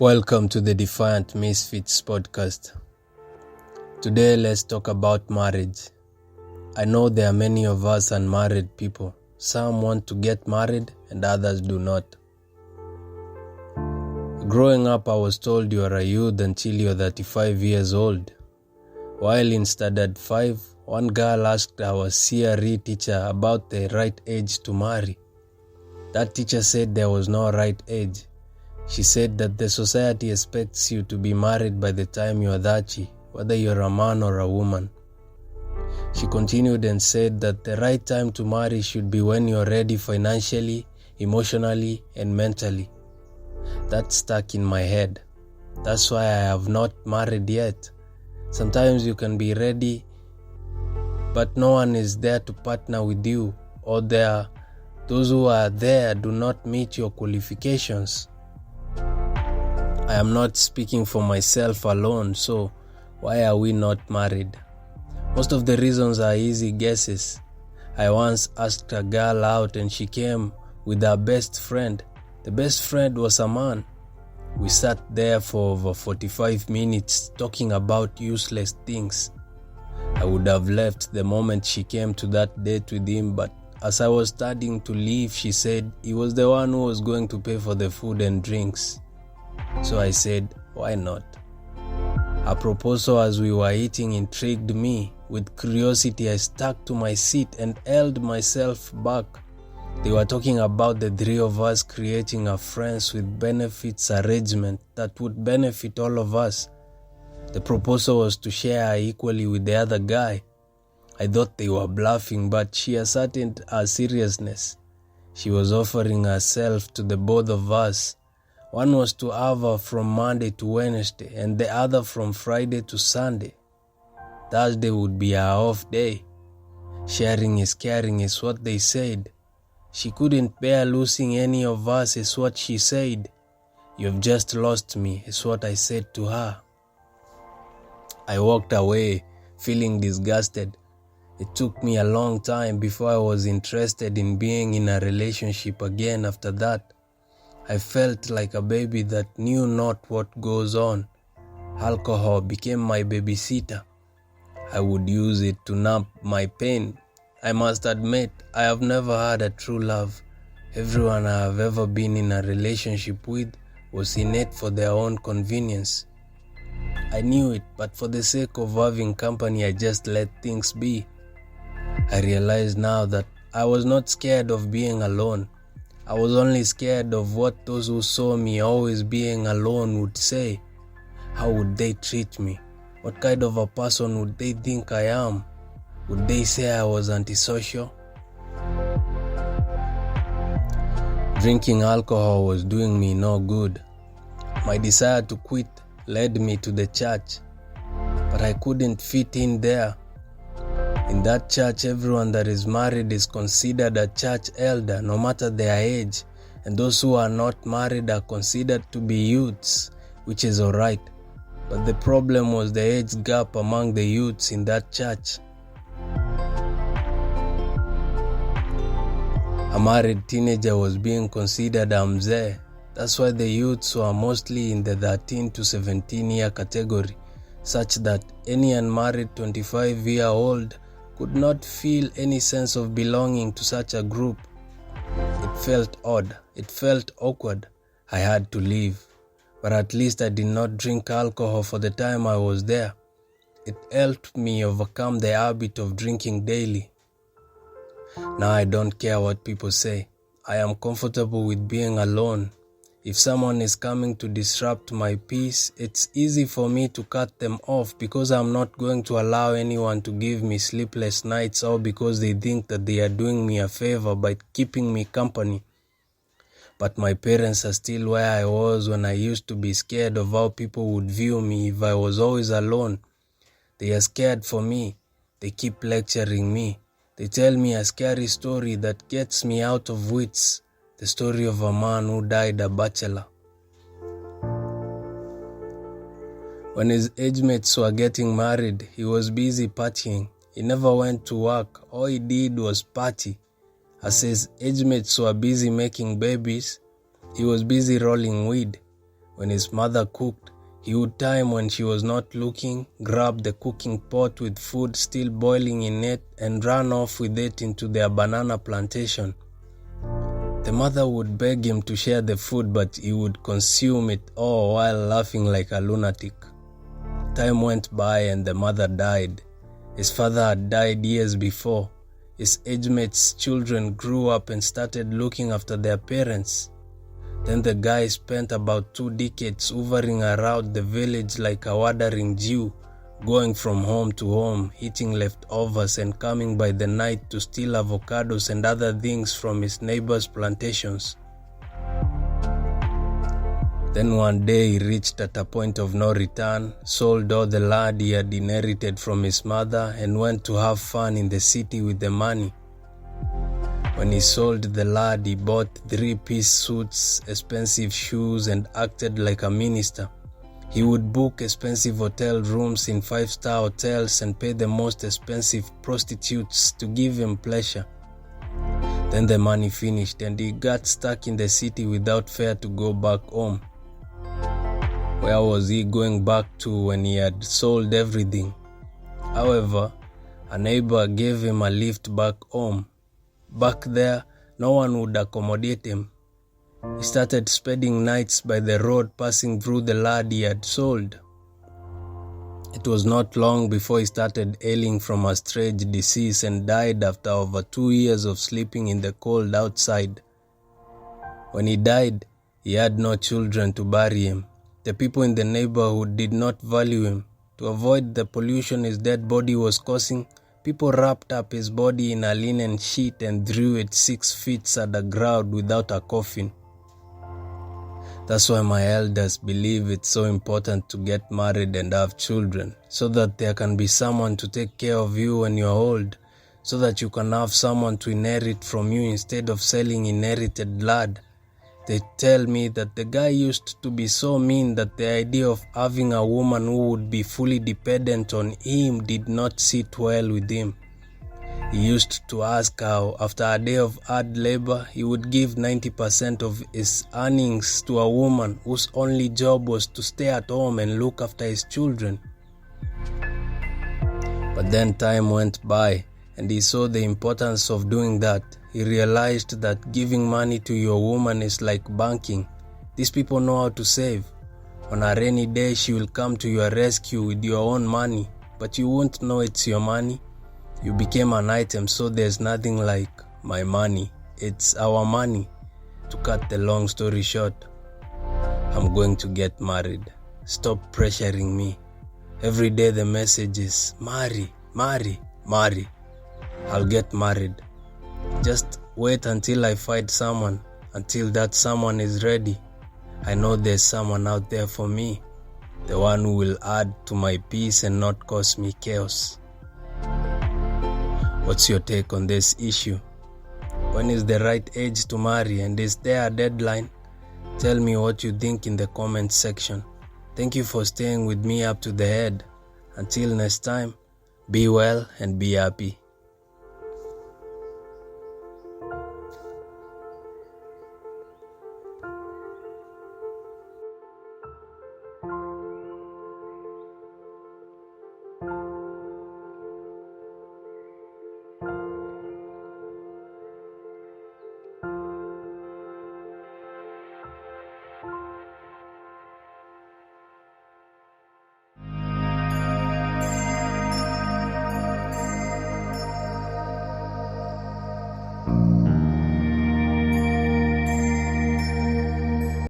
Welcome to the Defiant Misfits podcast. Today let's talk about marriage. I know there are many of us unmarried people. Some want to get married and others do not. Growing up, I was told you are a youth until you're 35 years old. While in Standard 5, one girl asked our CRE teacher about the right age to marry. That teacher said there was no right age. She said that the society expects you to be married by the time you are 30, whether you're a man or a woman. She continued and said that the right time to marry should be when you're ready financially, emotionally, and mentally. That stuck in my head. That's why I have not married yet. Sometimes you can be ready, but no one is there to partner with you, or those who are there do not meet your qualifications. I am not speaking for myself alone, so why are we not married? Most of the reasons are easy guesses. I once asked a girl out and she came with her best friend. The best friend was a man. We sat there for over 45 minutes talking about useless things. I would have left the moment she came to that date with him, but as I was starting to leave, she said he was the one who was going to pay for the food and drinks. So I said, why not? Her proposal as we were eating intrigued me. With curiosity, I stuck to my seat and held myself back. They were talking about the three of us creating a friends with benefits arrangement that would benefit all of us. The proposal was to share her equally with the other guy. I thought they were bluffing, but she ascertained her seriousness. She was offering herself to the both of us. One was to have her from Monday to Wednesday and the other from Friday to Sunday. Thursday would be her off day. Sharing is caring is what they said. She couldn't bear losing any of us is what she said. You've just lost me is what I said to her. I walked away feeling disgusted. It took me a long time before I was interested in being in a relationship again after that. I felt like a baby that knew not what goes on. Alcohol became my babysitter. I would use it to numb my pain. I must admit, I have never had a true love. Everyone I have ever been in a relationship with was in it for their own convenience. I knew it, but for the sake of having company, I just let things be. I realize now that I was not scared of being alone. I was only scared of what those who saw me always being alone would say. How would they treat me? What kind of a person would they think I am? Would they say I was antisocial? Drinking alcohol was doing me no good. My desire to quit led me to the church, but I couldn't fit in there. In that church, everyone that is married is considered a church elder, no matter their age, and those who are not married are considered to be youths, which is alright. But the problem was the age gap among the youths in that church. A married teenager was being considered a mzee. That's why the youths were mostly in the 13 to 17 year category, such that any unmarried 25-year-old could not feel any sense of belonging to such a group. It felt odd. It felt awkward. I had to leave. But at least I did not drink alcohol for the time I was there. It helped me overcome the habit of drinking daily. Now I don't care what people say. I am comfortable with being alone. If someone is coming to disrupt my peace, it's easy for me to cut them off because I'm not going to allow anyone to give me sleepless nights or because they think that they are doing me a favor by keeping me company. But my parents are still where I was when I used to be scared of how people would view me if I was always alone. They are scared for me. They keep lecturing me. They tell me a scary story that gets me out of wits. The story of a man who died a bachelor. When his age mates were getting married, he was busy partying. He never went to work. All he did was party. As his age mates were busy making babies, he was busy rolling weed. When his mother cooked, he would time when she was not looking, grab the cooking pot with food still boiling in it, and run off with it into their banana plantation. The mother would beg him to share the food, but he would consume it all while laughing like a lunatic. Time went by and the mother died. His father had died years before. His age mates' children grew up and started looking after their parents. Then the guy spent about 2 decades hovering around the village like a wandering Jew, going from home to home, eating leftovers and coming by the night to steal avocados and other things from his neighbors' plantations. Then one day he reached at a point of no return, sold all the land he had inherited from his mother, and went to have fun in the city with the money. When he sold the land, he bought 3-piece suits, expensive shoes, and acted like a minister. He would book expensive hotel rooms in 5-star hotels and pay the most expensive prostitutes to give him pleasure. Then the money finished and he got stuck in the city without fare to go back home. Where was he going back to when he had sold everything? However, a neighbor gave him a lift back home. Back there, no one would accommodate him. He started spending nights by the road passing through the land he had sold. It was not long before he started ailing from a strange disease and died after over 2 years of sleeping in the cold outside. When he died, he had no children to bury him. The people in the neighborhood did not value him. To avoid the pollution his dead body was causing, people wrapped up his body in a linen sheet and threw it 6 feet underground without a coffin. That's why my elders believe it's so important to get married and have children, so that there can be someone to take care of you when you're old, so that you can have someone to inherit from you instead of selling inherited land. They tell me that the guy used to be so mean that the idea of having a woman who would be fully dependent on him did not sit well with him. He used to ask how, after a day of hard labor, he would give 90% of his earnings to a woman whose only job was to stay at home and look after his children. But then time went by and he saw the importance of doing that. He realized that giving money to your woman is like banking. These people know how to save. On a rainy day, she will come to your rescue with your own money, but you won't know it's your money. You became an item, so there's nothing like my money. It's our money. To cut the long story short, I'm going to get married. Stop pressuring me. Every day the message is, marry, marry, marry. I'll get married. Just wait until I find someone, until that someone is ready. I know there's someone out there for me, the one who will add to my peace and not cause me chaos. What's your take on this issue? When is the right age to marry, and is there a deadline? Tell me what you think in the comment section. Thank you for staying with me up to the head. Until next time, be well and be happy.